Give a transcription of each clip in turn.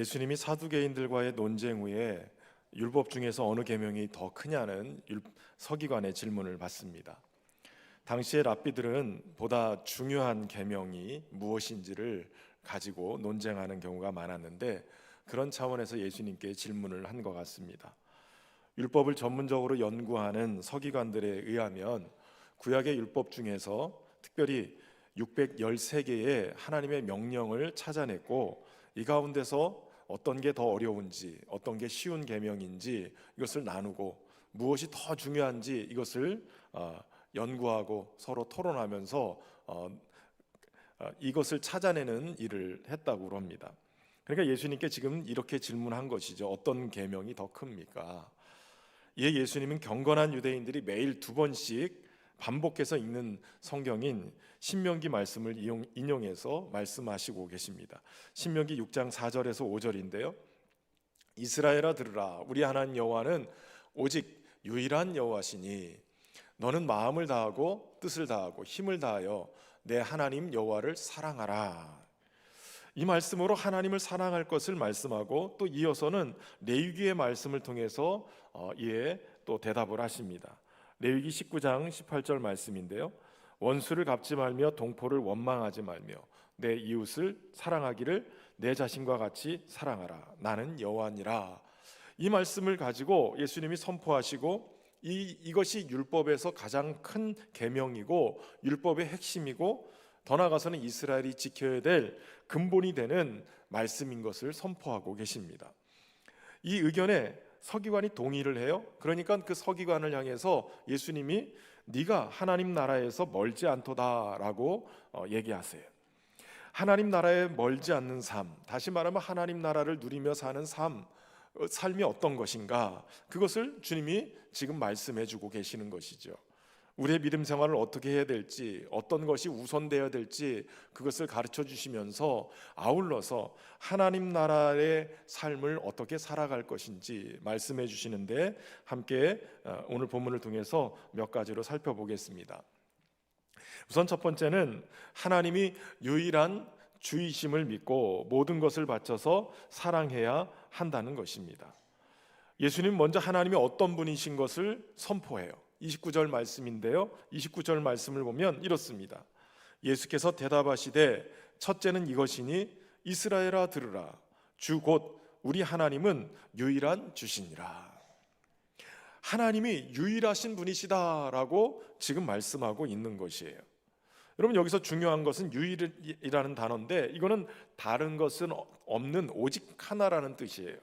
예수님이 사두개인들과의 논쟁 후에 율법 중에서 어느 계명이 더 크냐는 서기관의 질문을 받습니다. 당시의 랍비들은 보다 중요한 계명이 무엇인지를 가지고 논쟁하는 경우가 많았는데, 그런 차원에서 예수님께 질문을 한 것 같습니다. 율법을 전문적으로 연구하는 서기관들에 의하면 구약의 율법 중에서 특별히 613개의 하나님의 명령을 찾아냈고, 이 가운데서 어떤 게 더 어려운지, 어떤 게 쉬운 계명인지 이것을 나누고, 무엇이 더 중요한지 이것을 연구하고 서로 토론하면서 이것을 찾아내는 일을 했다고 합니다. 그러니까 예수님께 지금 이렇게 질문한 것이죠. 어떤 계명이 더 큽니까? 이에 예수님은 경건한 유대인들이 매일 2번씩 반복해서 읽는 성경인 신명기 말씀을 인용해서 말씀하시고 계십니다. 신명기 6장 4절에서 5절인데요. 이스라엘아 들으라, 우리 하나님 여호와는 오직 유일한 여호와시니 너는 마음을 다하고 뜻을 다하고 힘을 다하여 내 하나님 여호와를 사랑하라. 이 말씀으로 하나님을 사랑할 것을 말씀하고, 또 이어서는 레위기의 말씀을 통해서 이에 또 대답을 하십니다. 레위기 19장 18절 말씀인데요. 원수를 갚지 말며 동포를 원망하지 말며 내 이웃을 사랑하기를 내 자신과 같이 사랑하라. 나는 여호와니라. 이 말씀을 가지고 예수님이 선포하시고, 이것이 율법에서 가장 큰 계명이고 율법의 핵심이고, 더 나아가서는 이스라엘이 지켜야 될 근본이 되는 말씀인 것을 선포하고 계십니다. 이 의견에 서기관이 동의를 해요. 그러니까 그 서기관을 향해서 예수님이 네가 하나님 나라에서 멀지 않도다라고 얘기하세요. 하나님 나라에 멀지 않는 삶, 다시 말하면 하나님 나라를 누리며 사는 삶이 어떤 것인가, 그것을 주님이 지금 말씀해 주고 계시는 것이죠. 우리의 믿음 생활을 어떻게 해야 될지, 어떤 것이 우선되어야 될지 그것을 가르쳐 주시면서 아울러서 하나님 나라의 삶을 어떻게 살아갈 것인지 말씀해 주시는데, 함께 오늘 본문을 통해서 몇 가지로 살펴보겠습니다. 우선 첫 번째는 하나님이 유일한 주이심을 믿고 모든 것을 바쳐서 사랑해야 한다는 것입니다. 예수님 먼저 하나님이 어떤 분이신 것을 선포해요. 29절 말씀인데요, 29절 말씀을 보면 이렇습니다. 예수께서 대답하시되 첫째는 이것이니 이스라엘아 들으라, 주 곧 우리 하나님은 유일한 주시니라. 하나님이 유일하신 분이시다라고 지금 말씀하고 있는 것이에요. 여러분, 여기서 중요한 것은 유일이라는 단어인데, 이거는 다른 것은 없는 오직 하나라는 뜻이에요.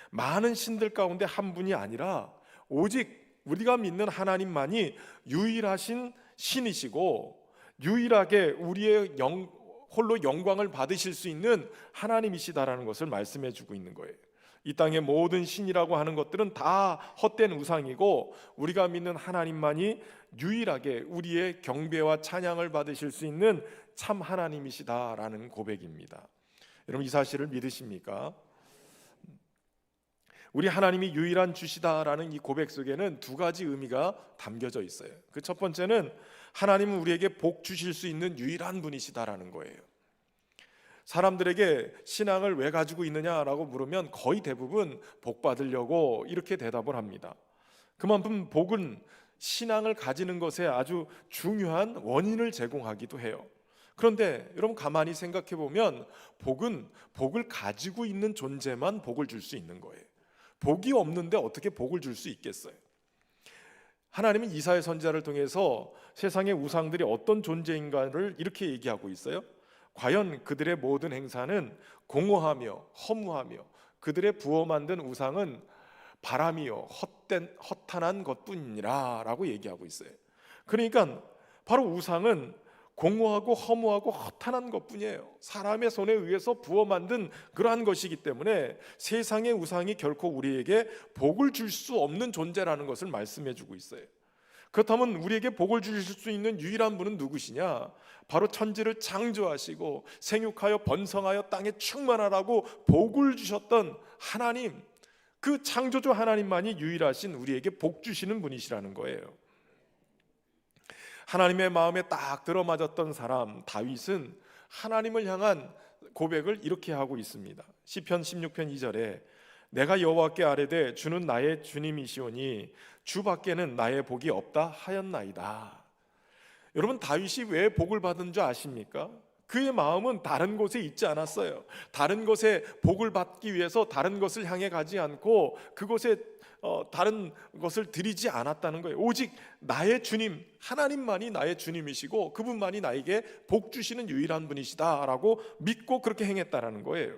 많은 신들 가운데 한 분이 아니라 오직 우리가 믿는 하나님만이 유일하신 신이시고, 유일하게 우리의 홀로 영광을 받으실 수 있는 하나님이시다라는 것을 말씀해 주고 있는 거예요. 이 땅의 모든 신이라고 하는 것들은 다 헛된 우상이고, 우리가 믿는 하나님만이 유일하게 우리의 경배와 찬양을 받으실 수 있는 참 하나님이시다라는 고백입니다. 여러분, 이 사실을 믿으십니까? 우리 하나님이 유일한 주시다라는 이 고백 속에는 2가지 의미가 담겨져 있어요. 그 첫 번째는 하나님은 우리에게 복 주실 수 있는 유일한 분이시다라는 거예요. 사람들에게 신앙을 왜 가지고 있느냐라고 물으면 거의 대부분 복 받으려고 이렇게 대답을 합니다. 그만큼 복은 신앙을 가지는 것에 아주 중요한 원인을 제공하기도 해요. 그런데 여러분, 가만히 생각해 보면 복은 복을 가지고 있는 존재만 복을 줄 수 있는 거예요. 복이 없는데 어떻게 복을 줄 수 있겠어요? 하나님은 이사야 선지자를 통해서 세상의 우상들이 어떤 존재인가를 이렇게 얘기하고 있어요. 과연 그들의 모든 행사는 공허하며 허무하며 그들의 부어 만든 우상은 바람이요 허탄한 것뿐이니라 라고 얘기하고 있어요. 그러니까 바로 우상은 공허하고 허무하고 허탄한 것뿐이에요. 사람의 손에 의해서 부어 만든 그러한 것이기 때문에 세상의 우상이 결코 우리에게 복을 줄 수 없는 존재라는 것을 말씀해 주고 있어요. 그렇다면 우리에게 복을 주실 수 있는 유일한 분은 누구시냐? 바로 천지를 창조하시고 생육하여 번성하여 땅에 충만하라고 복을 주셨던 하나님, 그 창조주 하나님만이 유일하신 우리에게 복 주시는 분이시라는 거예요. 하나님의 마음에 딱 들어맞았던 사람 다윗은 하나님을 향한 고백을 이렇게 하고 있습니다. 시편 16편 2절에 내가 여호와께 아뢰되 주는 나의 주님이시오니 주밖에는 나의 복이 없다 하였나이다. 여러분, 다윗이 왜 복을 받은 줄 아십니까? 그의 마음은 다른 곳에 있지 않았어요. 다른 곳에 복을 받기 위해서 다른 것을 향해 가지 않고 그곳에 다른 것을 드리지 않았다는 거예요. 오직 나의 주님, 하나님만이 나의 주님이시고 그분만이 나에게 복 주시는 유일한 분이시다라고 믿고 그렇게 행했다라는 거예요.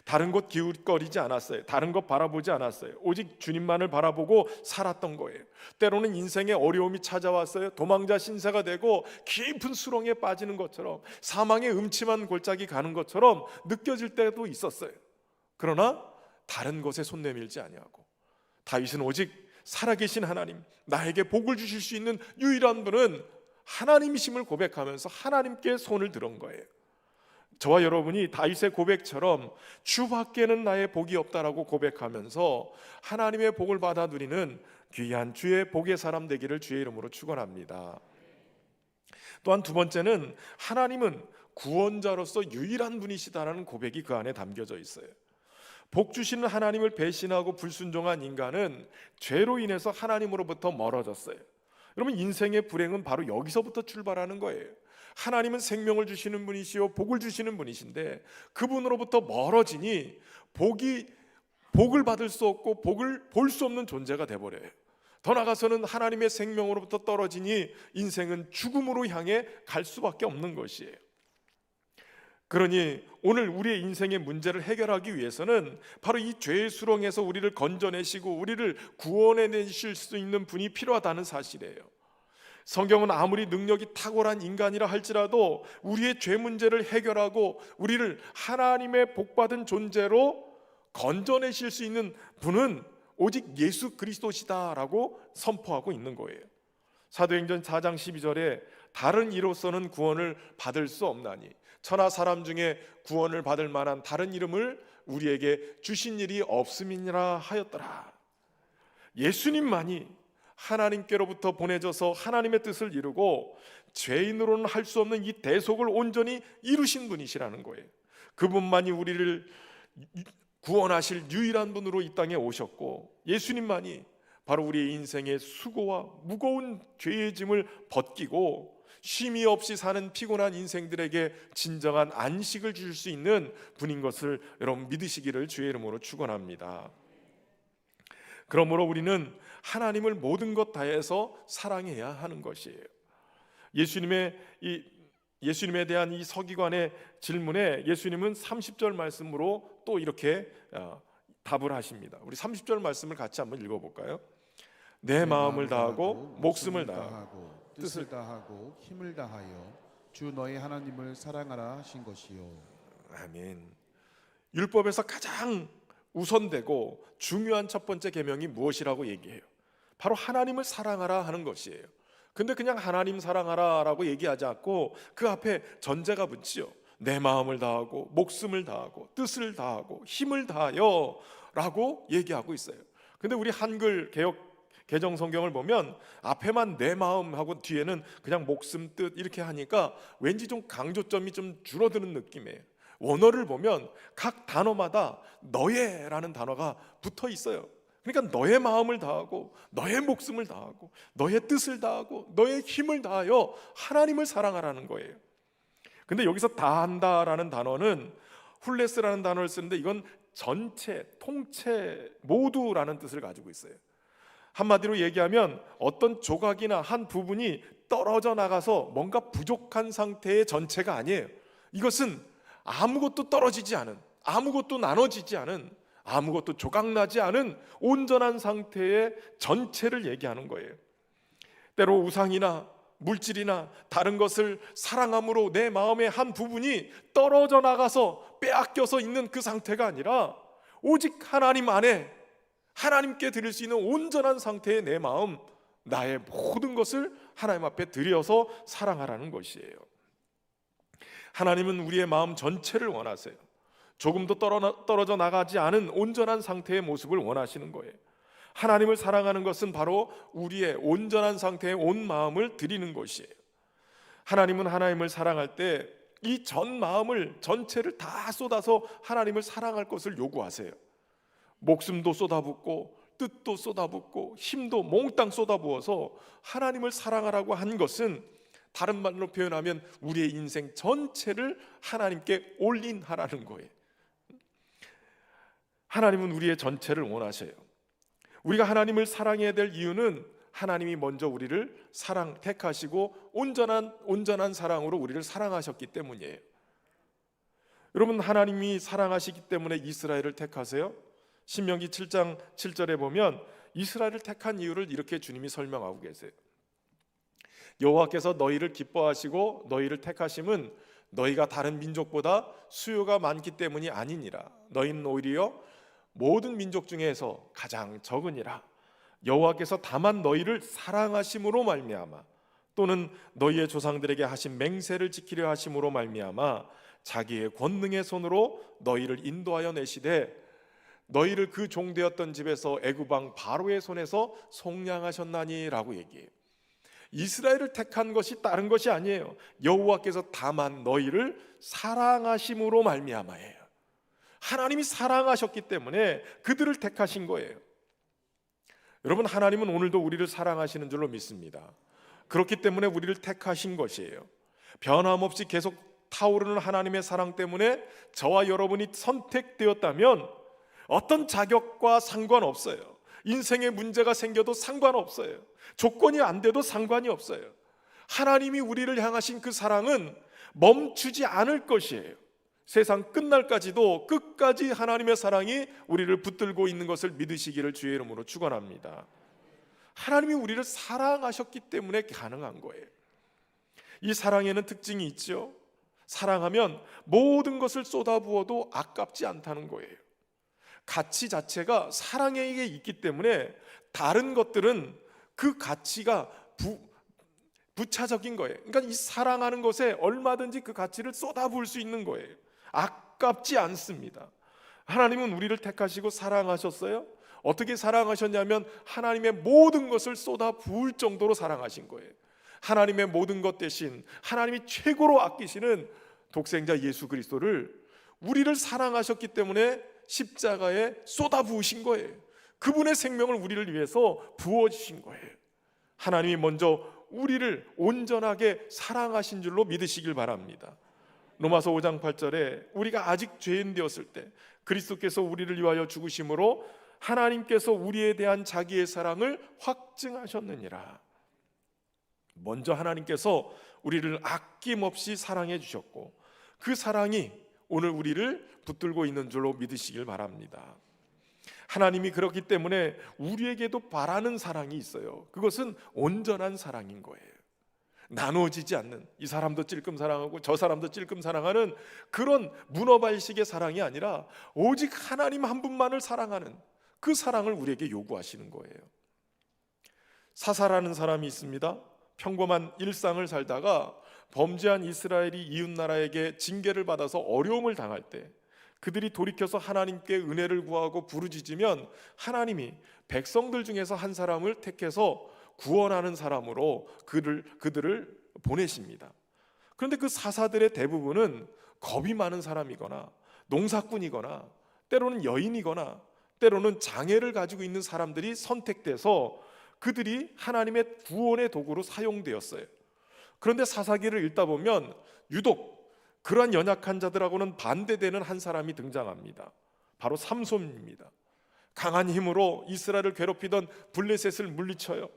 다른 곳 기웃거리지 않았어요. 다른 것 바라보지 않았어요. 오직 주님만을 바라보고 살았던 거예요. 때로는 인생에 어려움이 찾아왔어요. 도망자 신세가 되고 깊은 수렁에 빠지는 것처럼, 사망의 음침한 골짜기 가는 것처럼 느껴질 때도 있었어요. 그러나 다른 것에 손 내밀지 아니하고, 다윗은 오직 살아계신 하나님, 나에게 복을 주실 수 있는 유일한 분은 하나님이심을 고백하면서 하나님께 손을 들은 거예요. 저와 여러분이 다윗의 고백처럼 주밖에는 나의 복이 없다라고 고백하면서 하나님의 복을 받아 누리는 귀한 주의 복의 사람 되기를 주의 이름으로 축원합니다. 또한 두 번째는 하나님은 구원자로서 유일한 분이시다라는 고백이 그 안에 담겨져 있어요. 복 주시는 하나님을 배신하고 불순종한 인간은 죄로 인해서 하나님으로부터 멀어졌어요. 여러분, 인생의 불행은 바로 여기서부터 출발하는 거예요. 하나님은 생명을 주시는 분이시요 복을 주시는 분이신데 그분으로부터 멀어지니 복을 받을 수 없고 복을 볼 수 없는 존재가 돼버려요. 더 나아가서는 하나님의 생명으로부터 떨어지니 인생은 죽음으로 향해 갈 수밖에 없는 것이에요. 그러니 오늘 우리의 인생의 문제를 해결하기 위해서는 바로 이 죄의 수렁에서 우리를 건져내시고 우리를 구원해내실 수 있는 분이 필요하다는 사실이에요. 성경은 아무리 능력이 탁월한 인간이라 할지라도 우리의 죄 문제를 해결하고 우리를 하나님의 복받은 존재로 건져내실 수 있는 분은 오직 예수 그리스도시다라고 선포하고 있는 거예요. 사도행전 4장 12절에 다른 이로서는 구원을 받을 수 없나니 천하 사람 중에 구원을 받을 만한 다른 이름을 우리에게 주신 일이 없음이니라 하였더라. 예수님만이 하나님께로부터 보내져서 하나님의 뜻을 이루고 죄인으로는 할 수 없는 이 대속을 온전히 이루신 분이시라는 거예요. 그분만이 우리를 구원하실 유일한 분으로 이 땅에 오셨고, 예수님만이 바로 우리의 인생의 수고와 무거운 죄의 짐을 벗기고 쉼이 없이 사는 피곤한 인생들에게 진정한 안식을 주실 수 있는 분인 것을 여러분 믿으시기를 주의 이름으로 축원합니다. 그러므로 우리는 하나님을 모든 것 다해서 사랑해야 하는 것이에요. 예수님에 대한 이 서기관의 질문에 예수님은 30절 말씀으로 또 이렇게 답을 하십니다. 우리 30절 말씀을 같이 한번 읽어볼까요? 내 마음을 다하고 목숨을 다하고 뜻을 다하고 힘을 다하여 주 너의 하나님을 사랑하라 하신 것이요. 아멘. 율법에서 가장 우선되고 중요한 첫 번째 계명이 무엇이라고 얘기해요? 바로 하나님을 사랑하라 하는 것이에요. 근데 그냥 하나님 사랑하라라고 얘기하지 않고 그 앞에 전제가 붙지요. 내 마음을 다하고 목숨을 다하고 뜻을 다하고 힘을 다하여 라고 얘기하고 있어요. 근데 우리 한글 개역 개정 성경을 보면 앞에만 내 마음하고 뒤에는 그냥 목숨 뜻 이렇게 하니까 왠지 좀 강조점이 좀 줄어드는 느낌이에요. 원어를 보면 각 단어마다 너의라는 단어가 붙어 있어요. 그러니까 너의 마음을 다하고 너의 목숨을 다하고 너의 뜻을 다하고 너의 힘을 다하여 하나님을 사랑하라는 거예요. 근데 여기서 다한다라는 단어는 훌레스라는 단어를 쓰는데 이건 전체, 통체, 모두라는 뜻을 가지고 있어요. 한마디로 얘기하면 어떤 조각이나 한 부분이 떨어져 나가서 뭔가 부족한 상태의 전체가 아니에요. 이것은 아무것도 떨어지지 않은, 아무것도 나눠지지 않은, 아무것도 조각나지 않은 온전한 상태의 전체를 얘기하는 거예요. 때로 우상이나 물질이나 다른 것을 사랑함으로 내 마음의 한 부분이 떨어져 나가서 빼앗겨서 있는 그 상태가 아니라 오직 하나님 안에 하나님께 드릴 수 있는 온전한 상태의 내 마음, 나의 모든 것을 하나님 앞에 드려서 사랑하라는 것이에요. 하나님은 우리의 마음 전체를 원하세요. 조금도 떨어져 나가지 않은 온전한 상태의 모습을 원하시는 거예요. 하나님을 사랑하는 것은 바로 우리의 온전한 상태의 온 마음을 드리는 것이에요. 하나님은 하나님을 사랑할 때 이 전 마음을 전체를 다 쏟아서 하나님을 사랑할 것을 요구하세요. 목숨도 쏟아붓고 뜻도 쏟아붓고 힘도 몽땅 쏟아부어서 하나님을 사랑하라고 한 것은 다른 말로 표현하면 우리의 인생 전체를 하나님께 올인하라는 거예요. 하나님은 우리의 전체를 원하셔요. 우리가 하나님을 사랑해야 될 이유는 하나님이 먼저 우리를 택하시고 온전한 사랑으로 우리를 사랑하셨기 때문이에요. 여러분, 하나님이 사랑하시기 때문에 이스라엘을 택하세요. 신명기 7장 7절에 보면 이스라엘을 택한 이유를 이렇게 주님이 설명하고 계세요. 여호와께서 너희를 기뻐하시고 너희를 택하심은 너희가 다른 민족보다 수요가 많기 때문이 아니니라. 너희는 오히려 모든 민족 중에서 가장 적으니라. 여호와께서 다만 너희를 사랑하심으로 말미암아 또는 너희의 조상들에게 하신 맹세를 지키려 하심으로 말미암아 자기의 권능의 손으로 너희를 인도하여 내시되 너희를 그 종되었던 집에서 애굽 왕 바로의 손에서 속량하셨나니라고 얘기해요. 이스라엘을 택한 것이 다른 것이 아니에요. 여호와께서 다만 너희를 사랑하심으로 말미암아예요. 하나님이 사랑하셨기 때문에 그들을 택하신 거예요. 여러분, 하나님은 오늘도 우리를 사랑하시는 줄로 믿습니다. 그렇기 때문에 우리를 택하신 것이에요. 변함없이 계속 타오르는 하나님의 사랑 때문에 저와 여러분이 선택되었다면 어떤 자격과 상관없어요. 인생에 문제가 생겨도 상관없어요. 조건이 안 돼도 상관이 없어요. 하나님이 우리를 향하신 그 사랑은 멈추지 않을 것이에요. 세상 끝날까지도 끝까지 하나님의 사랑이 우리를 붙들고 있는 것을 믿으시기를 주의 이름으로 축원합니다. 하나님이 우리를 사랑하셨기 때문에 가능한 거예요. 이 사랑에는 특징이 있죠. 사랑하면 모든 것을 쏟아부어도 아깝지 않다는 거예요. 가치 자체가 사랑에 있기 때문에 다른 것들은 그 가치가 부차적인 거예요. 그러니까 이 사랑하는 것에 얼마든지 그 가치를 쏟아부을 수 있는 거예요. 아깝지 않습니다. 하나님은 우리를 택하시고 사랑하셨어요. 어떻게 사랑하셨냐면 하나님의 모든 것을 쏟아부을 정도로 사랑하신 거예요. 하나님의 모든 것 대신 하나님이 최고로 아끼시는 독생자 예수 그리스도를 우리를 사랑하셨기 때문에 십자가에 쏟아부으신 거예요. 그분의 생명을 우리를 위해서 부어주신 거예요. 하나님이 먼저 우리를 온전하게 사랑하신 줄로 믿으시길 바랍니다. 로마서 5장 8절에 우리가 아직 죄인 되었을 때 그리스도께서 우리를 위하여 죽으심으로 하나님께서 우리에 대한 자기의 사랑을 확증하셨느니라. 먼저 하나님께서 우리를 아낌없이 사랑해 주셨고 그 사랑이 오늘 우리를 붙들고 있는 줄로 믿으시길 바랍니다. 하나님이 그렇기 때문에 우리에게도 바라는 사랑이 있어요. 그것은 온전한 사랑인 거예요. 나누어지지 않는, 이 사람도 찔끔 사랑하고 저 사람도 찔끔 사랑하는 그런 문어발식의 사랑이 아니라 오직 하나님 한 분만을 사랑하는 그 사랑을 우리에게 요구하시는 거예요. 사사라는 사람이 있습니다. 평범한 일상을 살다가 범죄한 이스라엘이 이웃나라에게 징계를 받아서 어려움을 당할 때 그들이 돌이켜서 하나님께 은혜를 구하고 부르짖으면 하나님이 백성들 중에서 한 사람을 택해서 구원하는 사람으로 그들을 보내십니다. 그런데 그 사사들의 대부분은 겁이 많은 사람이거나 농사꾼이거나 때로는 여인이거나 때로는 장애를 가지고 있는 사람들이 선택돼서 그들이 하나님의 구원의 도구로 사용되었어요. 그런데 사사기를 읽다 보면 유독 그러한 연약한 자들하고는 반대되는 한 사람이 등장합니다. 바로 삼손입니다. 강한 힘으로 이스라엘을 괴롭히던 블레셋을 물리쳐요.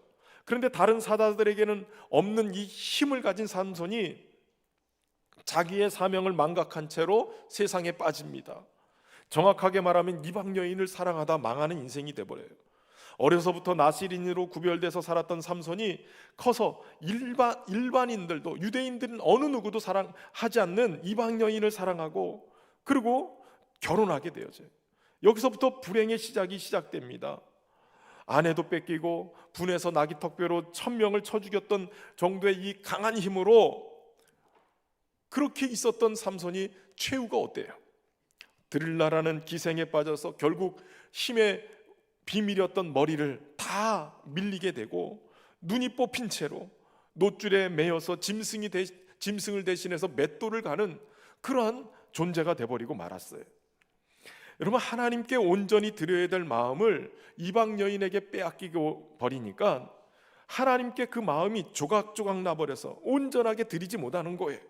그런데 다른 사자들에게는 없는 이 힘을 가진 삼손이 자기의 사명을 망각한 채로 세상에 빠집니다. 정확하게 말하면 이방 여인을 사랑하다 망하는 인생이 돼버려요. 어려서부터 나시린으로 구별돼서 살았던 삼손이 커서 일반인들도 유대인들은 어느 누구도 사랑하지 않는 이방 여인을 사랑하고 그리고 결혼하게 되어져요. 여기서부터 불행의 시작됩니다. 아내도 뺏기고 분해서 나귀턱뼈로 1000명을 쳐 죽였던 정도의 이 강한 힘으로 그렇게 있었던 삼손이 최후가 어때요? 드릴라라는 기생에 빠져서 결국 힘의 비밀이었던 머리를 다 밀리게 되고 눈이 뽑힌 채로 놋줄에 매여서 짐승이 짐승을 대신해서 맷돌을 가는 그러한 존재가 돼버리고 말았어요. 여러분, 하나님께 온전히 드려야 될 마음을 이방 여인에게 빼앗기고 버리니까 하나님께 그 마음이 조각조각 나버려서 온전하게 드리지 못하는 거예요.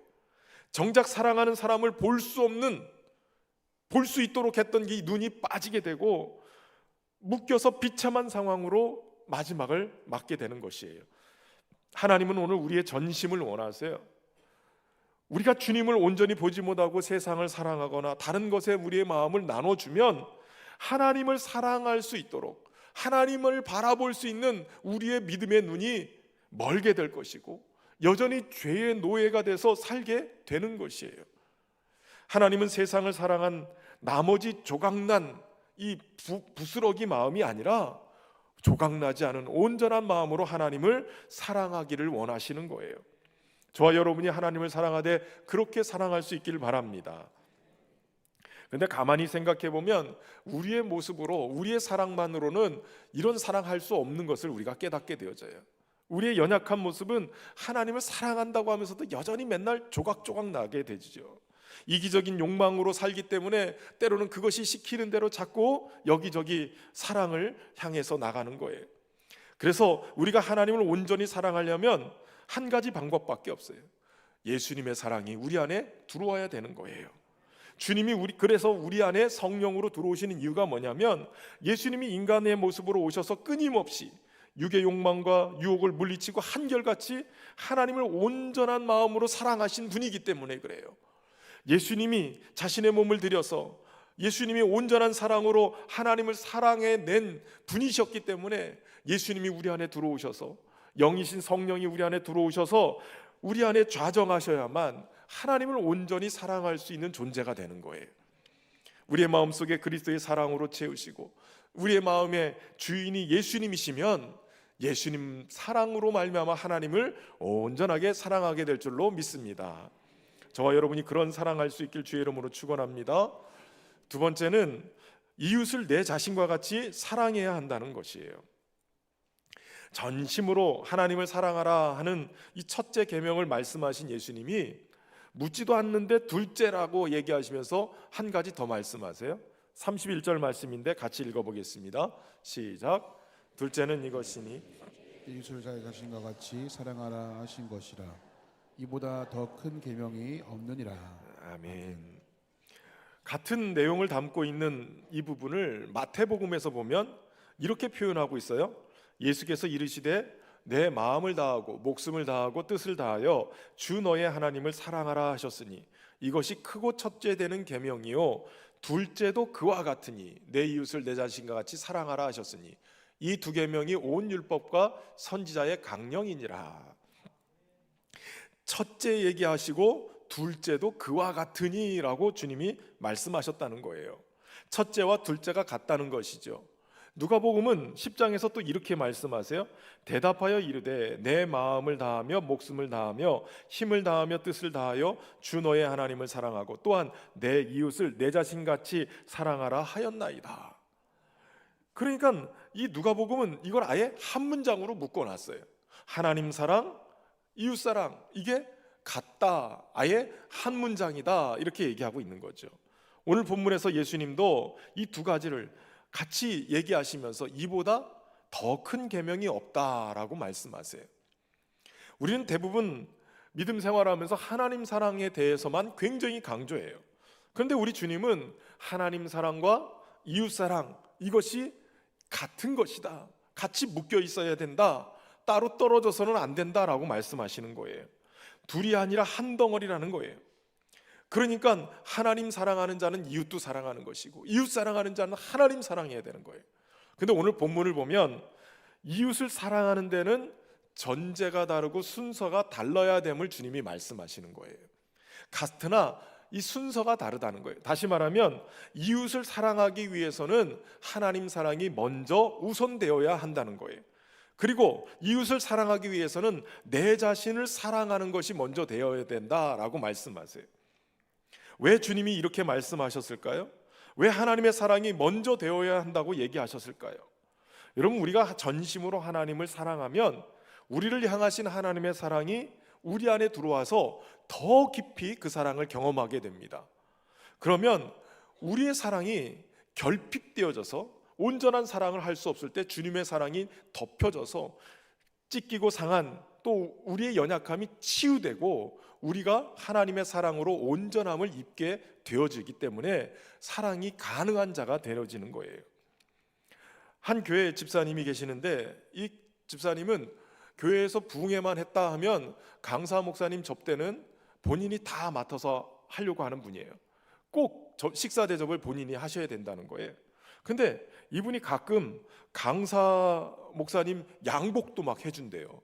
정작 사랑하는 사람을 볼 수 있도록 했던 이 눈이 빠지게 되고 묶여서 비참한 상황으로 마지막을 맞게 되는 것이에요. 하나님은 오늘 우리의 전심을 원하세요. 우리가 주님을 온전히 보지 못하고 세상을 사랑하거나 다른 것에 우리의 마음을 나눠주면 하나님을 사랑할 수 있도록, 하나님을 바라볼 수 있는 우리의 믿음의 눈이 멀게 될 것이고 여전히 죄의 노예가 돼서 살게 되는 것이에요. 하나님은 세상을 사랑한 나머지 조각난 이 부스러기 마음이 아니라 조각나지 않은 온전한 마음으로 하나님을 사랑하기를 원하시는 거예요. 저와 여러분이 하나님을 사랑하되 그렇게 사랑할 수 있기를 바랍니다. 근데 가만히 생각해 보면 우리의 모습으로, 우리의 사랑만으로는 이런 사랑할 수 없는 것을 우리가 깨닫게 되어져요. 우리의 연약한 모습은 하나님을 사랑한다고 하면서도 여전히 맨날 조각조각 나게 되죠. 이기적인 욕망으로 살기 때문에 때로는 그것이 시키는 대로 자꾸 여기저기 사랑을 향해서 나가는 거예요. 그래서 우리가 하나님을 온전히 사랑하려면 한 가지 방법밖에 없어요. 예수님의 사랑이 우리 안에 들어와야 되는 거예요. 주님이 그래서 우리 안에 성령으로 들어오시는 이유가 뭐냐면 예수님이 인간의 모습으로 오셔서 끊임없이 육의 욕망과 유혹을 물리치고 한결같이 하나님을 온전한 마음으로 사랑하신 분이기 때문에 그래요. 예수님이 자신의 몸을 들여서 예수님이 온전한 사랑으로 하나님을 사랑해낸 분이셨기 때문에 예수님이 우리 안에 들어오셔서 영이신 성령이 우리 안에 들어오셔서 우리 안에 좌정하셔야만 하나님을 온전히 사랑할 수 있는 존재가 되는 거예요. 우리의 마음속에 그리스도의 사랑으로 채우시고 우리의 마음의 주인이 예수님이시면 예수님 사랑으로 말미암아 하나님을 온전하게 사랑하게 될 줄로 믿습니다. 저와 여러분이 그런 사랑할 수 있길 주의 이름으로 축원합니다. 두 번째는 이웃을 내 자신과 같이 사랑해야 한다는 것이에요. 전심으로 하나님을 사랑하라 하는 이 첫째 계명을 말씀하신 예수님이 묻지도 않는데 둘째라고 얘기하시면서 한 가지 더 말씀하세요. 31절 말씀인데 같이 읽어보겠습니다. 시작. 둘째는 이것이니 이웃을 자기 자신과 같이 사랑하라 하신 것이라. 이보다 더 큰 계명이 없느니라. 아멘. 같은 내용을 담고 있는 이 부분을 마태복음에서 보면 이렇게 표현하고 있어요. 예수께서 이르시되 내 마음을 다하고 목숨을 다하고 뜻을 다하여 주 너의 하나님을 사랑하라 하셨으니 이것이 크고 첫째 되는 계명이요 둘째도 그와 같으니 내 이웃을 내 자신과 같이 사랑하라 하셨으니 이 두 계명이 온 율법과 선지자의 강령이니라. 첫째 얘기하시고 둘째도 그와 같으니라고 주님이 말씀하셨다는 거예요. 첫째와 둘째가 같다는 것이죠. 누가복음은 10장에서 또 이렇게 말씀하세요. 대답하여 이르되 내 마음을 다하며 목숨을 다하며 힘을 다하며 뜻을 다하여 주 너의 하나님을 사랑하고 또한 내 이웃을 내 자신같이 사랑하라 하였나이다. 그러니까 이 누가복음은 이걸 아예 한 문장으로 묶어놨어요. 하나님 사랑, 이웃 사랑, 이게 같다, 아예 한 문장이다, 이렇게 얘기하고 있는 거죠. 오늘 본문에서 예수님도 이 두 가지를 같이 얘기하시면서 이보다 더 큰 계명이 없다라고 말씀하세요. 우리는 대부분 믿음 생활하면서 하나님 사랑에 대해서만 굉장히 강조해요. 그런데 우리 주님은 하나님 사랑과 이웃 사랑, 이것이 같은 것이다, 같이 묶여 있어야 된다, 따로 떨어져서는 안 된다라고 말씀하시는 거예요. 둘이 아니라 한 덩어리라는 거예요. 그러니까 하나님 사랑하는 자는 이웃도 사랑하는 것이고 이웃 사랑하는 자는 하나님 사랑해야 되는 거예요. 근데 오늘 본문을 보면 이웃을 사랑하는 데는 전제가 다르고 순서가 달라야 됨을 주님이 말씀하시는 거예요. 같으나 이 순서가 다르다는 거예요. 다시 말하면 이웃을 사랑하기 위해서는 하나님 사랑이 먼저 우선되어야 한다는 거예요. 그리고 이웃을 사랑하기 위해서는 내 자신을 사랑하는 것이 먼저 되어야 된다라고 말씀하세요. 왜 주님이 이렇게 말씀하셨을까요? 왜 하나님의 사랑이 먼저 되어야 한다고 얘기하셨을까요? 여러분, 우리가 전심으로 하나님을 사랑하면 우리를 향하신 하나님의 사랑이 우리 안에 들어와서 더 깊이 그 사랑을 경험하게 됩니다. 그러면 우리의 사랑이 결핍되어져서 온전한 사랑을 할 수 없을 때 주님의 사랑이 덮여져서 찢기고 상한 또 우리의 연약함이 치유되고 우리가 하나님의 사랑으로 온전함을 입게 되어지기 때문에 사랑이 가능한 자가 되어지는 거예요. 한 교회 집사님이 계시는데 이 집사님은 교회에서 부흥회만 했다 하면 강사 목사님 접대는 본인이 다 맡아서 하려고 하는 분이에요. 꼭 식사 대접을 본인이 하셔야 된다는 거예요. 근데 이분이 가끔 강사 목사님 양복도 막 해준대요.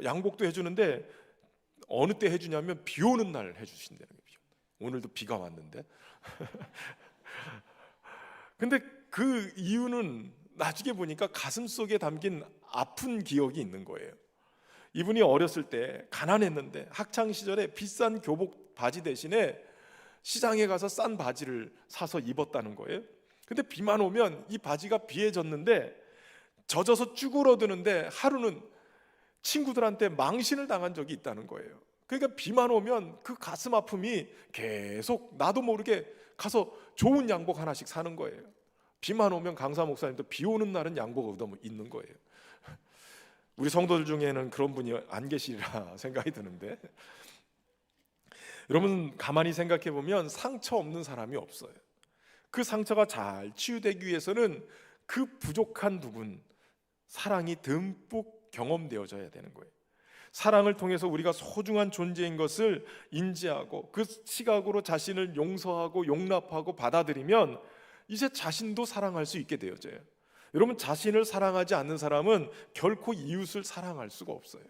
양복도 해주는데 어느 때 해주냐면 비 오는 날 해주신다는 거예요. 오늘도 비가 왔는데. 근데 그 이유는 나중에 보니까 가슴 속에 담긴 아픈 기억이 있는 거예요. 이분이 어렸을 때 가난했는데 학창 시절에 비싼 교복 바지 대신에 시장에 가서 싼 바지를 사서 입었다는 거예요. 근데 비만 오면 이 바지가 비에 젖는데 젖어서 쭈그러드는데 하루는 친구들한테 망신을 당한 적이 있다는 거예요. 그러니까 비만 오면 그 가슴 아픔이 계속 나도 모르게 가서 좋은 양복 하나씩 사는 거예요. 비만 오면 강사 목사님도 비 오는 날은 양복 얻어 입는 거예요. 우리 성도들 중에는 그런 분이 안 계시리라 생각이 드는데, 여러분 가만히 생각해 보면 상처 없는 사람이 없어요. 그 상처가 잘 치유되기 위해서는 그 부족한 부분, 사랑이 듬뿍 경험되어져야 되는 거예요. 사랑을 통해서 우리가 소중한 존재인 것을 인지하고 그 시각으로 자신을 용서하고 용납하고 받아들이면 이제 자신도 사랑할 수 있게 되어져요. 여러분, 자신을 사랑하지 않는 사람은 결코 이웃을 사랑할 수가 없어요.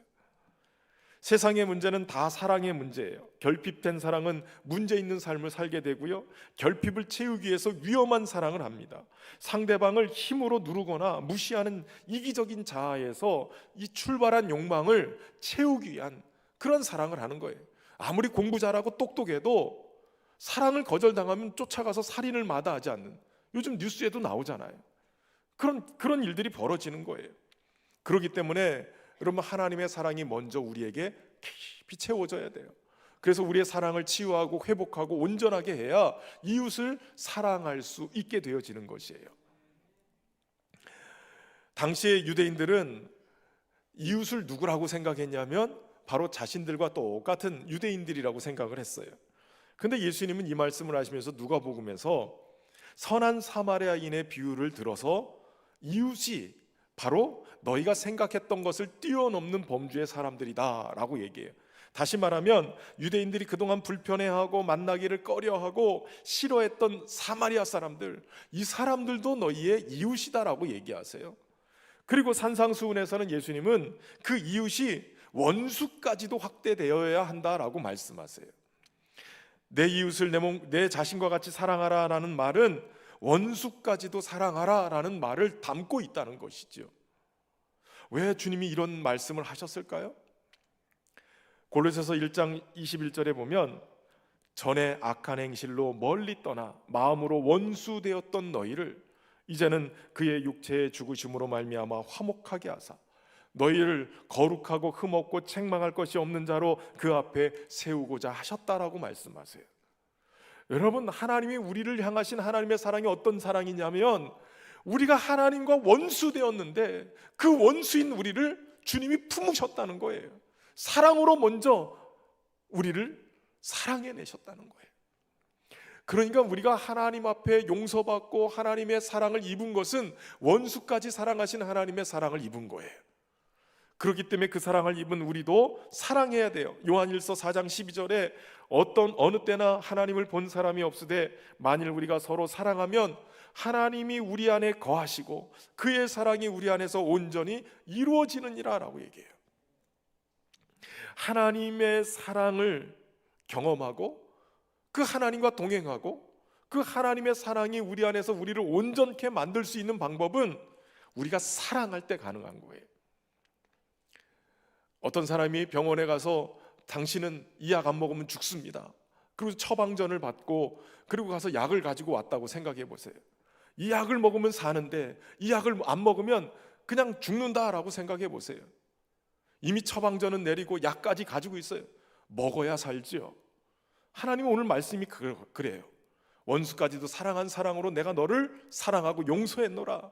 세상의 문제는 다 사랑의 문제예요. 결핍된 사랑은 문제 있는 삶을 살게 되고요, 결핍을 채우기 위해서 위험한 사랑을 합니다. 상대방을 힘으로 누르거나 무시하는 이기적인 자아에서 이 출발한 욕망을 채우기 위한 그런 사랑을 하는 거예요. 아무리 공부 잘하고 똑똑해도 사랑을 거절당하면 쫓아가서 살인을 마다하지 않는, 요즘 뉴스에도 나오잖아요. 그런 일들이 벌어지는 거예요. 그렇기 때문에 여러분, 하나님의 사랑이 먼저 우리에게 깊이 채워져야 돼요. 그래서 우리의 사랑을 치유하고 회복하고 온전하게 해야 이웃을 사랑할 수 있게 되어지는 것이에요. 당시의 유대인들은 이웃을 누구라고 생각했냐면 바로 자신들과 똑같은 유대인들이라고 생각을 했어요. 근데 예수님은 이 말씀을 하시면서 누가복음에서 선한 사마리아인의 비유를 들어서 이웃이 바로 너희가 생각했던 것을 뛰어넘는 범주의 사람들이다 라고 얘기해요. 다시 말하면 유대인들이 그동안 불편해하고 만나기를 꺼려하고 싫어했던 사마리아 사람들, 이 사람들도 너희의 이웃이다라고 얘기하세요. 그리고 산상수훈에서는 예수님은 그 이웃이 원수까지도 확대되어야 한다라고 말씀하세요. 내 이웃을 내 자신과 같이 사랑하라라는 말은 원수까지도 사랑하라라는 말을 담고 있다는 것이죠. 왜 주님이 이런 말씀을 하셨을까요? 골로새서 1장 21절에 보면 전에 악한 행실로 멀리 떠나 마음으로 원수 되었던 너희를 이제는 그의 육체의 죽으심으로 말미암아 화목하게 하사 너희를 거룩하고 흠없고 책망할 것이 없는 자로 그 앞에 세우고자 하셨다라고 말씀하세요. 여러분, 하나님이 우리를 향하신 하나님의 사랑이 어떤 사랑이냐면 우리가 하나님과 원수 되었는데 그 원수인 우리를 주님이 품으셨다는 거예요. 사랑으로 먼저 우리를 사랑해내셨다는 거예요. 그러니까 우리가 하나님 앞에 용서받고 하나님의 사랑을 입은 것은 원수까지 사랑하신 하나님의 사랑을 입은 거예요. 그렇기 때문에 그 사랑을 입은 우리도 사랑해야 돼요. 요한일서 4장 12절에 어느 때나 하나님을 본 사람이 없으되 만일 우리가 서로 사랑하면 하나님이 우리 안에 거하시고 그의 사랑이 우리 안에서 온전히 이루어지느니라 라고 얘기해요. 하나님의 사랑을 경험하고 그 하나님과 동행하고 그 하나님의 사랑이 우리 안에서 우리를 온전케 만들 수 있는 방법은 우리가 사랑할 때 가능한 거예요. 어떤 사람이 병원에 가서 당신은 이 약 안 먹으면 죽습니다. 그리고 처방전을 받고 그리고 가서 약을 가지고 왔다고 생각해 보세요. 이 약을 먹으면 사는데 이 약을 안 먹으면 그냥 죽는다라고 생각해 보세요. 이미 처방전은 내리고 약까지 가지고 있어요. 먹어야 살지요. 하나님은 오늘 말씀이 그래요. 원수까지도 사랑한 사랑으로 내가 너를 사랑하고 용서했노라.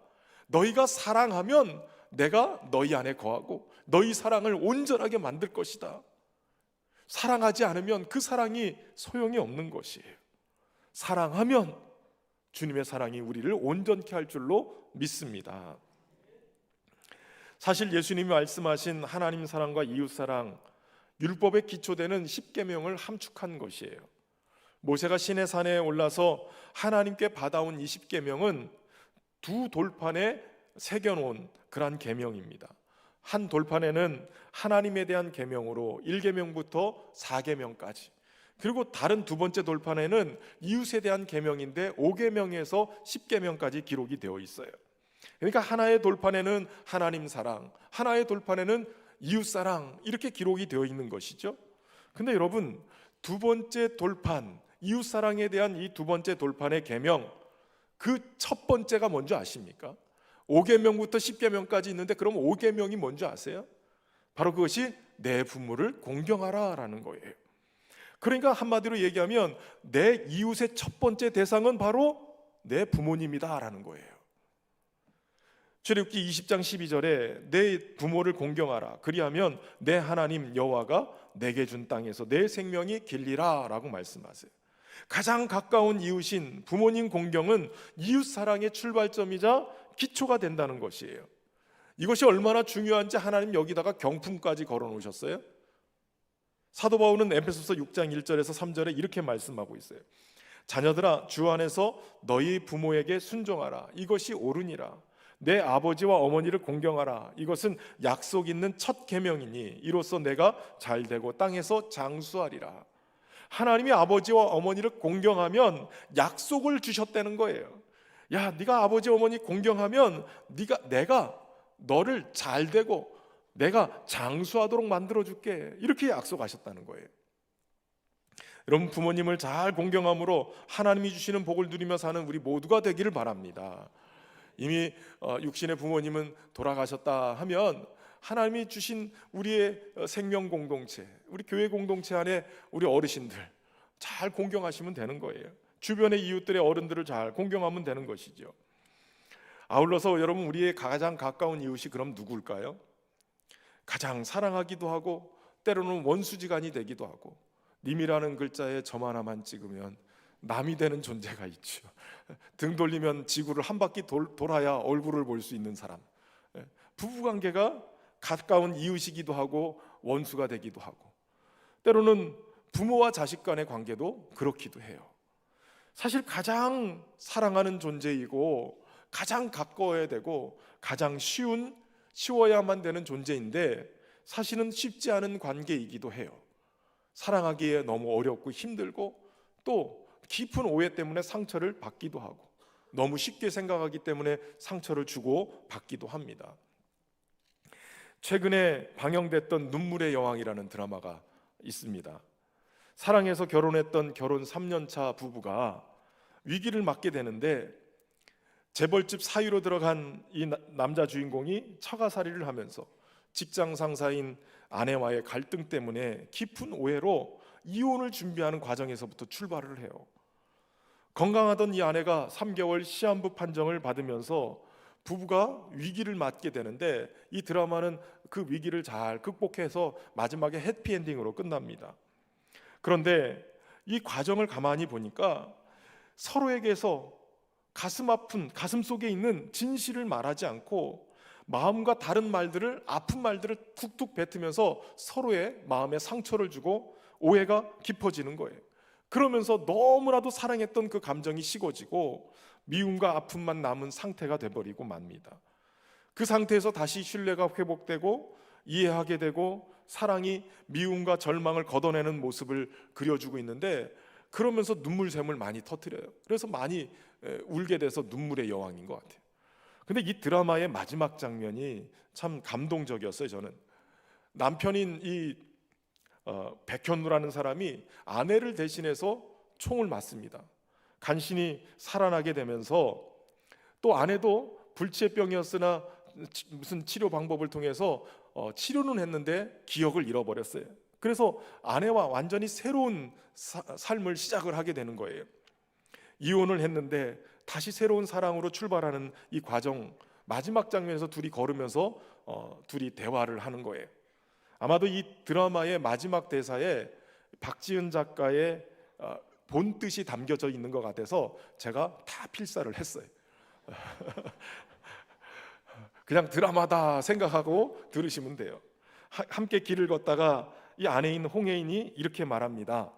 너희가 사랑하면 내가 너희 안에 거하고 너희 사랑을 온전하게 만들 것이다. 사랑하지 않으면 그 사랑이 소용이 없는 것이에요. 사랑하면 주님의 사랑이 우리를 온전케 할 줄로 믿습니다. 사실 예수님이 말씀하신 하나님 사랑과 이웃 사랑, 율법에 기초되는 십계명을 함축한 것이에요. 모세가 시내 산에 올라서 하나님께 받아온 이 십계명은 두 돌판에 새겨놓은 그러한 계명입니다. 한 돌판에는 하나님에 대한 계명으로 1계명부터 4계명까지, 그리고 다른 두 번째 돌판에는 이웃에 대한 계명인데 5계명에서 10계명까지 기록이 되어 있어요. 그러니까 하나의 돌판에는 하나님 사랑, 하나의 돌판에는 이웃 사랑, 이렇게 기록이 되어 있는 것이죠. 근데 여러분, 두 번째 돌판, 이웃 사랑에 대한 이 두 번째 돌판의 계명, 그 첫 번째가 뭔지 아십니까? 5계명부터 10계명까지 있는데 그럼 5계명이 뭔지 아세요? 바로 그것이 내 부모를 공경하라라는 거예요. 그러니까 한마디로 얘기하면 내 이웃의 첫 번째 대상은 바로 내 부모님이다라는 거예요. 출애굽기 20장 12절에 내 부모를 공경하라, 그리하면 내 하나님 여호와가 내게 준 땅에서 내 생명이 길리라 라고 말씀하세요. 가장 가까운 이웃인 부모님 공경은 이웃 사랑의 출발점이자 기초가 된다는 것이에요. 이것이 얼마나 중요한지 하나님 여기다가 경품까지 걸어 놓으셨어요. 사도 바울은 에베소서 6장 1절에서 3절에 이렇게 말씀하고 있어요. 자녀들아, 주 안에서 너희 부모에게 순종하라. 이것이 옳으니라. 내 아버지와 어머니를 공경하라. 이것은 약속 있는 첫 계명이니 이로써 내가 잘되고 땅에서 장수하리라. 하나님이 아버지와 어머니를 공경하면 약속을 주셨다는 거예요. 야, 네가 아버지 어머니 공경하면 내가 너를 잘되고 내가 장수하도록 만들어줄게, 이렇게 약속하셨다는 거예요. 여러분, 부모님을 잘 공경함으로 하나님이 주시는 복을 누리며 사는 우리 모두가 되기를 바랍니다. 이미 육신의 부모님은 돌아가셨다 하면 하나님이 주신 우리의 생명 공동체, 우리 교회 공동체 안에 우리 어르신들 잘 공경하시면 되는 거예요. 주변의 이웃들의 어른들을 잘 공경하면 되는 것이죠. 아울러서 여러분, 우리의 가장 가까운 이웃이 그럼 누구일까요? 가장 사랑하기도 하고 때로는 원수지간이 되기도 하고, 님이라는 글자에 점 하나만 찍으면 남이 되는 존재가 있죠. 등 돌리면 지구를 한 바퀴 돌아야 얼굴을 볼 수 있는 사람. 부부관계가 가까운 이웃이기도 하고 원수가 되기도 하고, 때로는 부모와 자식 간의 관계도 그렇기도 해요. 사실 가장 사랑하는 존재이고 가장 가까워야 되고 가장 쉬워야만 되는 존재인데 사실은 쉽지 않은 관계이기도 해요. 사랑하기에 너무 어렵고 힘들고, 또 깊은 오해 때문에 상처를 받기도 하고, 너무 쉽게 생각하기 때문에 상처를 주고 받기도 합니다. 최근에 방영됐던 눈물의 여왕이라는 드라마가 있습니다. 사랑해서 결혼했던 결혼 3년차 부부가 위기를 맞게 되는데, 재벌집 사위로 들어간 이 남자 주인공이 처가살이를 하면서 직장 상사인 아내와의 갈등 때문에 깊은 오해로 이혼을 준비하는 과정에서부터 출발을 해요. 건강하던 이 아내가 3개월 시한부 판정을 받으면서 부부가 위기를 맞게 되는데, 이 드라마는 그 위기를 잘 극복해서 마지막에 해피엔딩으로 끝납니다. 그런데 이 과정을 가만히 보니까 서로에게서 가슴 아픈, 가슴 속에 있는 진실을 말하지 않고 마음과 다른 말들을, 아픈 말들을 툭툭 뱉으면서 서로의 마음에 상처를 주고 오해가 깊어지는 거예요. 그러면서 너무나도 사랑했던 그 감정이 식어지고 미움과 아픔만 남은 상태가 돼버리고 맙니다. 그 상태에서 다시 신뢰가 회복되고 이해하게 되고 사랑이 미움과 절망을 걷어내는 모습을 그려주고 있는데, 그러면서 눈물샘을 많이 터뜨려요. 그래서 많이 울게 돼서 눈물의 여왕인 것 같아요. 근데 이 드라마의 마지막 장면이 참 감동적이었어요. 저는 남편인 이 백현우라는 사람이 아내를 대신해서 총을 맞습니다. 간신히 살아나게 되면서 또 아내도 불치병이었으나 무슨 치료 방법을 통해서 치료는 했는데 기억을 잃어버렸어요. 그래서 아내와 완전히 새로운 삶을 시작을 하게 되는 거예요. 이혼을 했는데 다시 새로운 사랑으로 출발하는 이 과정, 마지막 장면에서 둘이 걸으면서 둘이 대화를 하는 거예요. 아마도 이 드라마의 마지막 대사에 박지은 작가의 본 뜻이 담겨져 있는 것 같아서 제가 다 필사를 했어요. 그냥 드라마다 생각하고 들으시면 돼요. 함께 길을 걷다가 이 아내인 홍혜인이 이렇게 말합니다.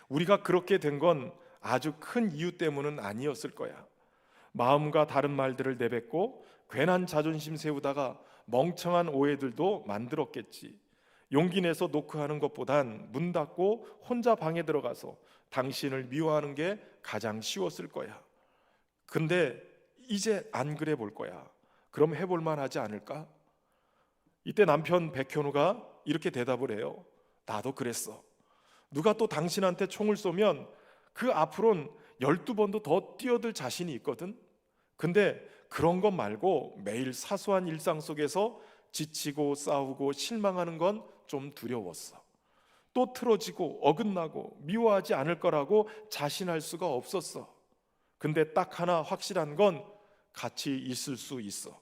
우리가 그렇게 된 건 아주 큰 이유 때문은 아니었을 거야. 마음과 다른 말들을 내뱉고 괜한 자존심 세우다가 멍청한 오해들도 만들었겠지. 용기 내서 노크하는 것보단 문 닫고 혼자 방에 들어가서 당신을 미워하는 게 가장 쉬웠을 거야. 근데 이제 안 그래 볼 거야. 그럼 해볼 만하지 않을까? 이때 남편 백현우가 이렇게 대답을 해요. 나도 그랬어. 누가 또 당신한테 총을 쏘면 그 앞으로는 12번도 더 뛰어들 자신이 있거든. 근데 그런 것 말고 매일 사소한 일상 속에서 지치고 싸우고 실망하는 건 좀 두려웠어. 또 틀어지고 어긋나고 미워하지 않을 거라고 자신할 수가 없었어. 근데 딱 하나 확실한 건 같이 있을 수 있어.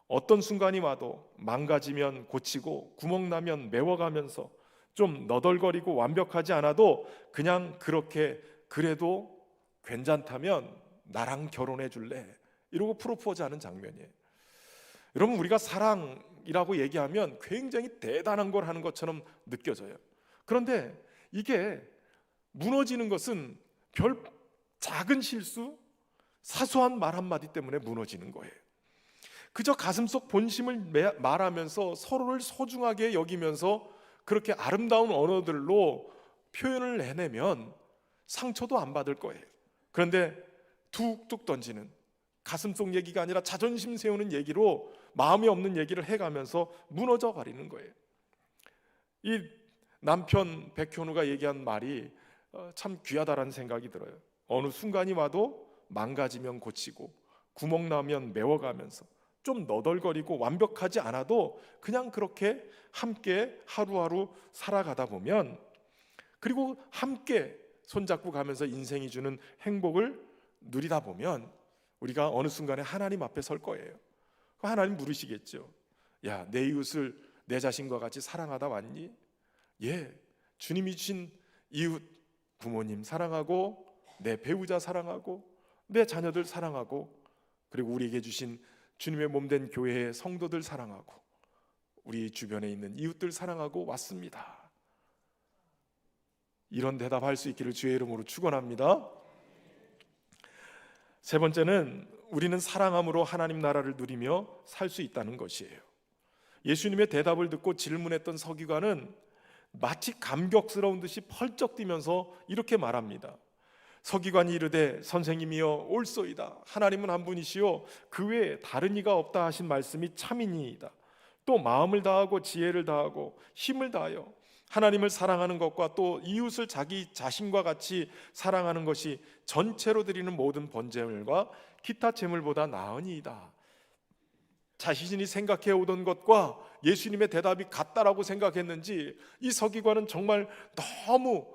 어떤 순간이 와도 망가지면 고치고 구멍 나면 메워가면서 좀 너덜거리고 완벽하지 않아도 그냥 그렇게 그래도 괜찮다면 나랑 결혼해 줄래? 이러고 프로포즈하는 장면이에요. 여러분, 우리가 사랑이라고 얘기하면 굉장히 대단한 걸 하는 것처럼 느껴져요. 그런데 이게 무너지는 것은 별 작은 실수, 사소한 말 한마디 때문에 무너지는 거예요. 그저 가슴속 본심을 말하면서 서로를 소중하게 여기면서 그렇게 아름다운 언어들로 표현을 해내면 상처도 안 받을 거예요. 그런데 툭툭 던지는 가슴속 얘기가 아니라 자존심 세우는 얘기로 마음이 없는 얘기를 해가면서 무너져 가리는 거예요. 이 남편 백현우가 얘기한 말이 참 귀하다라는 생각이 들어요. 어느 순간이 와도 망가지면 고치고 구멍 나면 메워가면서 좀 너덜거리고 완벽하지 않아도 그냥 그렇게 함께 하루하루 살아가다 보면, 그리고 함께 손잡고 가면서 인생이 주는 행복을 누리다 보면 우리가 어느 순간에 하나님 앞에 설 거예요. 하나님 물으시겠죠. 야, 내 이웃을 내 자신과 같이 사랑하다 왔니? 예, 주님이 주신 이웃, 부모님 사랑하고 내 배우자 사랑하고 내 자녀들 사랑하고 그리고 우리에게 주신 주님의 몸된 교회의 성도들 사랑하고 우리 주변에 있는 이웃들 사랑하고 왔습니다. 이런 대답할 수 있기를 주의 이름으로 축원합니다. 세 번째는 우리는 사랑함으로 하나님 나라를 누리며 살 수 있다는 것이에요. 예수님의 대답을 듣고 질문했던 서기관은 마치 감격스러운 듯이 펄쩍 뛰면서 이렇게 말합니다. 서기관이 이르되 선생님이여 올소이다. 하나님은 한 분이시요 그 외에 다른 이가 없다 하신 말씀이 참이니이다. 또 마음을 다하고 지혜를 다하고 힘을 다하여 하나님을 사랑하는 것과 또 이웃을 자기 자신과 같이 사랑하는 것이 전체로 드리는 모든 번제물과 기타 제물보다 나으니이다. 자신이 생각해 오던 것과 예수님의 대답이 같다라고 생각했는지 이 서기관은 정말 너무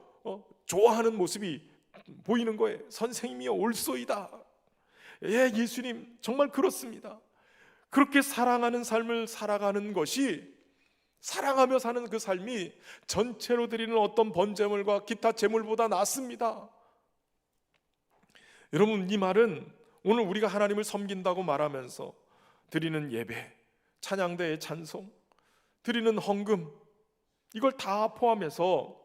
좋아하는 모습이 보이는 거예요. 선생님이여 올소이다. 예, 예수님 정말 그렇습니다. 그렇게 사랑하는 삶을 살아가는 것이, 사랑하며 사는 그 삶이 전체로 드리는 어떤 번제물과 기타 제물보다 낫습니다. 여러분, 이 말은 오늘 우리가 하나님을 섬긴다고 말하면서 드리는 예배, 찬양대의 찬송, 드리는 헌금, 이걸 다 포함해서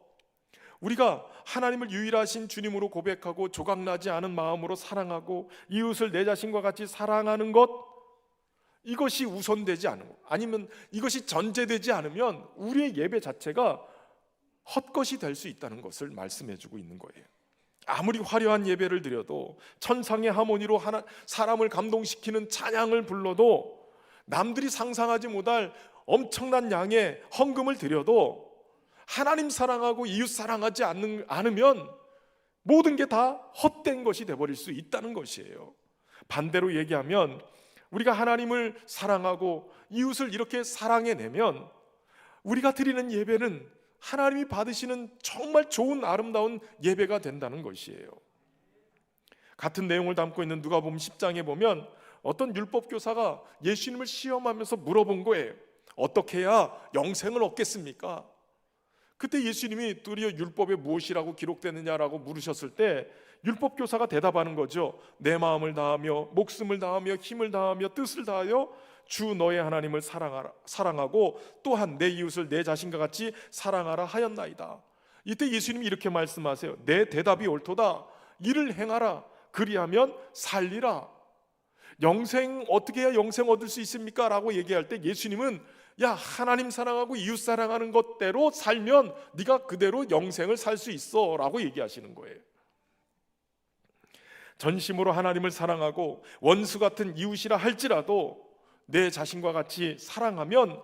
우리가 하나님을 유일하신 주님으로 고백하고 조각나지 않은 마음으로 사랑하고 이웃을 내 자신과 같이 사랑하는 것, 이것이 우선되지 않으면, 아니면 이것이 전제되지 않으면 우리의 예배 자체가 헛것이 될 수 있다는 것을 말씀해주고 있는 거예요. 아무리 화려한 예배를 드려도, 천상의 하모니로 사람을 감동시키는 찬양을 불러도, 남들이 상상하지 못할 엄청난 양의 헌금을 드려도 하나님 사랑하고 이웃 사랑하지 않으면 모든 게 다 헛된 것이 되어버릴 수 있다는 것이에요. 반대로 얘기하면 우리가 하나님을 사랑하고 이웃을 이렇게 사랑해내면 우리가 드리는 예배는 하나님이 받으시는 정말 좋은 아름다운 예배가 된다는 것이에요. 같은 내용을 담고 있는 누가복음 10장에 보면 어떤 율법 교사가 예수님을 시험하면서 물어본 거예요. 어떻게 해야 영생을 얻겠습니까? 그때 예수님이 도리어 율법에 무엇이라고 기록되느냐라고 물으셨을 때 율법 교사가 대답하는 거죠. 내 마음을 다하며 목숨을 다하며 힘을 다하며 뜻을 다하여 주 너의 하나님을 사랑하고 또한 내 이웃을 내 자신과 같이 사랑하라 하였나이다. 이때 예수님이 이렇게 말씀하세요. 내 대답이 옳도다. 이를 행하라. 그리하면 살리라. 영생 어떻게 해야 영생 얻을 수 있습니까? 라고 얘기할 때 예수님은 야, 하나님 사랑하고 이웃 사랑하는 것대로 살면 네가 그대로 영생을 살 수 있어 라고 얘기하시는 거예요. 전심으로 하나님을 사랑하고 원수 같은 이웃이라 할지라도 내 자신과 같이 사랑하면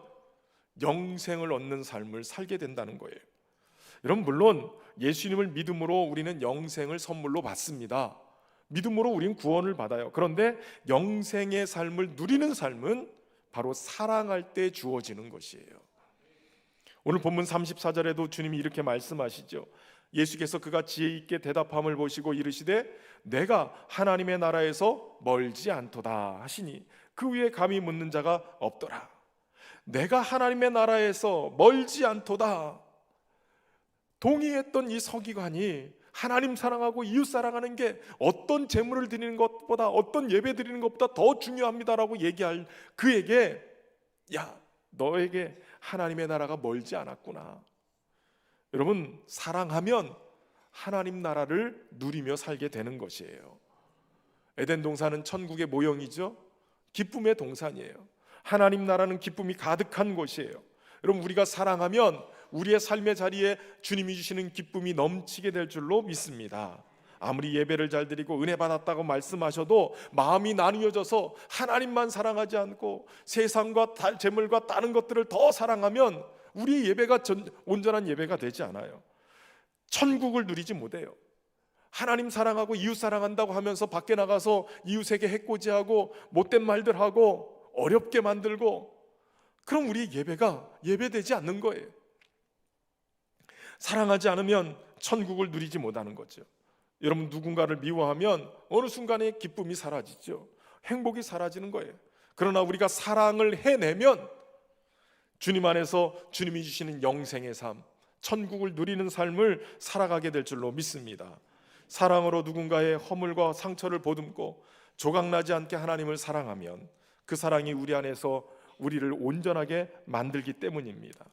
영생을 얻는 삶을 살게 된다는 거예요. 여러분, 물론 예수님을 믿음으로 우리는 영생을 선물로 받습니다. 믿음으로 우리는 구원을 받아요. 그런데 영생의 삶을 누리는 삶은 바로 사랑할 때 주어지는 것이에요. 오늘 본문 34절에도 주님이 이렇게 말씀하시죠. 예수께서 그가 지혜 있게 대답함을 보시고 이르시되 내가 하나님의 나라에서 멀지 않도다 하시니 그 위에 감히 묻는 자가 없더라. 내가 하나님의 나라에서 멀지 않도다. 동의했던 이 서기관이 하나님 사랑하고 이웃 사랑하는 게 어떤 제물을 드리는 것보다 어떤 예배 드리는 것보다 더 중요합니다라고 얘기할 그에게 야, 너에게 하나님의 나라가 멀지 않았구나. 여러분, 사랑하면 하나님 나라를 누리며 살게 되는 것이에요. 에덴 동산은 천국의 모형이죠. 기쁨의 동산이에요. 하나님 나라는 기쁨이 가득한 곳이에요. 여러분, 우리가 사랑하면 우리의 삶의 자리에 주님이 주시는 기쁨이 넘치게 될 줄로 믿습니다. 아무리 예배를 잘 드리고 은혜 받았다고 말씀하셔도 마음이 나뉘어져서 하나님만 사랑하지 않고 세상과 재물과 다른 것들을 더 사랑하면 우리의 예배가 온전한 예배가 되지 않아요. 천국을 누리지 못해요. 하나님 사랑하고 이웃 사랑한다고 하면서 밖에 나가서 이웃에게 해코지하고 못된 말들 하고 어렵게 만들고, 그럼 우리의 예배가 예배되지 않는 거예요. 사랑하지 않으면 천국을 누리지 못하는 거죠. 여러분, 누군가를 미워하면 어느 순간에 기쁨이 사라지죠. 행복이 사라지는 거예요. 그러나 우리가 사랑을 해내면 주님 안에서 주님이 주시는 영생의 삶, 천국을 누리는 삶을 살아가게 될 줄로 믿습니다. 사랑으로 누군가의 허물과 상처를 보듬고 조각나지 않게 하나님을 사랑하면 그 사랑이 우리 안에서 우리를 온전하게 만들기 때문입니다.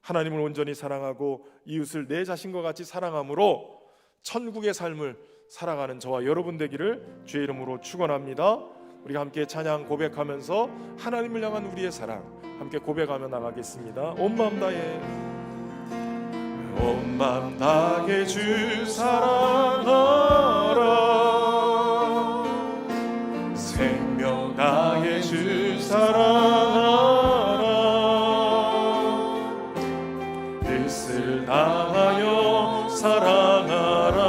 하나님을 온전히 사랑하고 이웃을 내 자신과 같이 사랑함으로 천국의 삶을 살아가는 저와 여러분 되기를 주의 이름으로 축원합니다. 우리가 함께 찬양 고백하면서 하나님을 향한 우리의 사랑 함께 고백하며 나가겠습니다. 온 마음 다해 주 사랑하라. 생명 다해 주 사랑하라. 뜻을 다하여 사랑하라.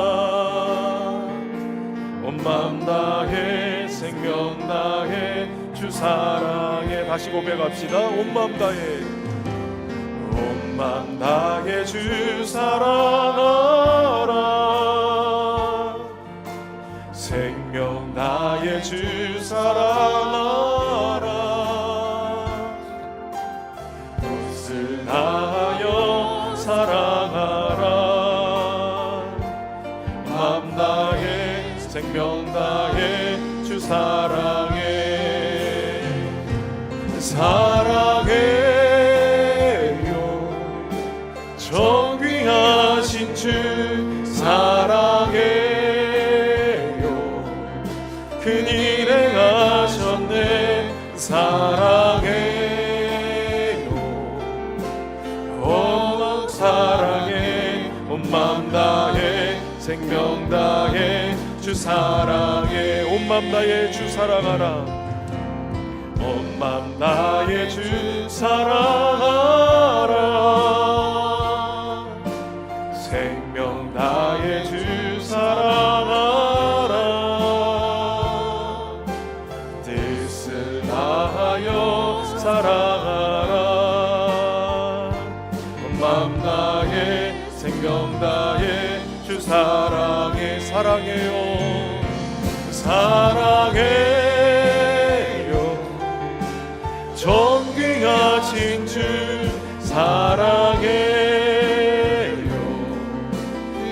온 마음 다해 생명 다해 주 사랑해. 다시 고백합시다. 온 마음 다해, 온 마음 다해 주 사랑하라. 생명 다해 주 사랑하라. 뜻을 다하여 사랑하라. 마음 다해 생명 다해 주 사랑해. 사랑해요 정귀하신 주 사랑해요 큰일 행하셨네. 사랑해요 온 마음 사랑해. 온 마음 다해 생명 다해 주 사랑해. 온 마음 다해 주 사랑하라. 온 마음 다해 주 사랑하라. 생명 다해 주 사랑하라. 뜻을 다하여 다하여 사랑하라. 온 마음 다해 생명 다해 주 사랑해. 사랑해요 사랑해요 존귀하신 주 사랑해요.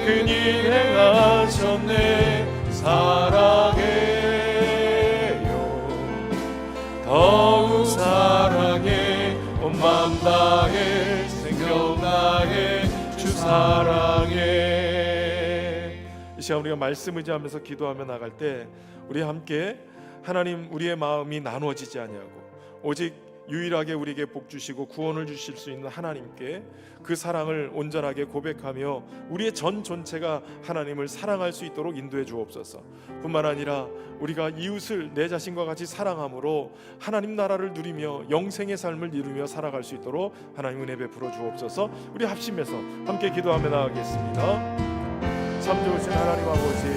그님 행하셨네. 사랑해요 더욱 사랑해. 온 마음 다해 생명 다해 주 사랑해. 이 시간 우리가 말씀 의지하면서 기도하며 나갈 때 우리 함께 하나님, 우리의 마음이 나누어지지 아니하고 오직 유일하게 우리에게 복 주시고 구원을 주실 수 있는 하나님께 그 사랑을 온전하게 고백하며 우리의 전 전체가 하나님을 사랑할 수 있도록 인도해 주옵소서. 뿐만 아니라 우리가 이웃을 내 자신과 같이 사랑함으로 하나님 나라를 누리며 영생의 삶을 이루며 살아갈 수 있도록 하나님 은혜 베풀어 주옵소서. 우리 합심해서 함께 기도하며 나가겠습니다. 참 좋으신 하나님 아버지,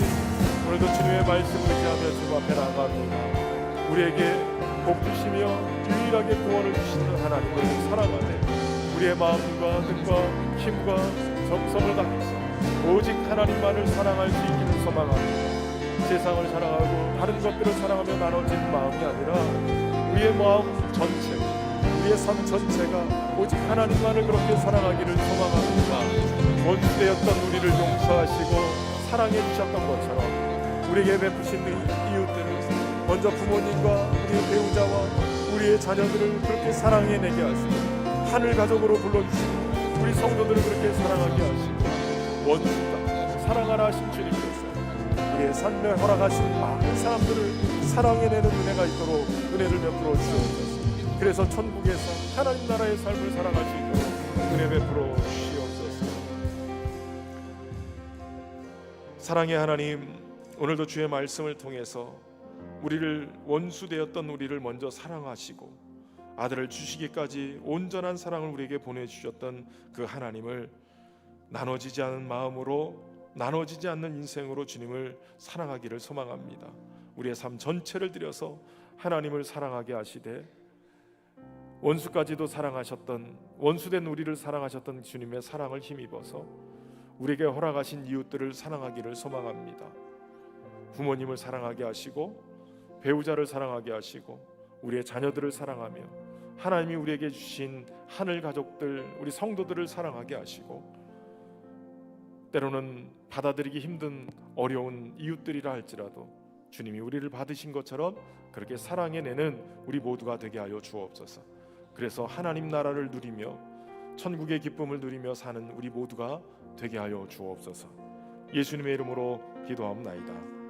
오늘도 주님의 말씀을 의지하며 주님 앞에 나아갑니다. 우리에게 복 주시며 유일하게 구원을 주시는 하나님을 사랑하되 우리의 마음과 뜻과 힘과 정성을 다해서 오직 하나님만을 사랑할 수 있기를 소망합니다. 세상을 사랑하고 다른 것들을 사랑하며 나눠진 마음이 아니라 우리의 마음 전체, 우리의 삶 전체가 오직 하나님만을 그렇게 사랑하기를 소망합니다. 원수되었던 우리를 용서하시고 사랑해 주셨던 것처럼 우리에게 베푸신 이웃들을 먼저 부모님과 우리의 배우자와 우리의 자녀들을 그렇게 사랑해내게 하시고 하늘 가족으로 불러주시고 우리 성도들을 그렇게 사랑하게 하시고 원수다 사랑하라 하신 주님께서 우리의 삶에 허락하신 많은 사람들을 사랑해내는 은혜가 있도록 은혜를 베풀어 주옵소서. 그래서 천국에서 하나님 나라의 삶을 살아갈 수 있도록 은혜 베풀어 주시옵소서. 사랑의 하나님, 오늘도 주의 말씀을 통해서 우리를 원수되었던 우리를 먼저 사랑하시고 아들을 주시기까지 온전한 사랑을 우리에게 보내주셨던 그 하나님을 나눠지지 않은 마음으로, 나눠지지 않는 인생으로 주님을 사랑하기를 소망합니다. 우리의 삶 전체를 들여서 하나님을 사랑하게 하시되 원수까지도 사랑하셨던, 원수된 우리를 사랑하셨던 주님의 사랑을 힘입어서 우리에게 허락하신 이웃들을 사랑하기를 소망합니다. 부모님을 사랑하게 하시고 배우자를 사랑하게 하시고 우리의 자녀들을 사랑하며 하나님이 우리에게 주신 하늘 가족들, 우리 성도들을 사랑하게 하시고 때로는 받아들이기 힘든 어려운 이웃들이라 할지라도 주님이 우리를 받으신 것처럼 그렇게 사랑해내는 우리 모두가 되게 하여 주옵소서. 그래서 하나님 나라를 누리며 천국의 기쁨을 누리며 사는 우리 모두가 되게 하여 주옵소서. 예수님의 이름으로 기도하옵나이다.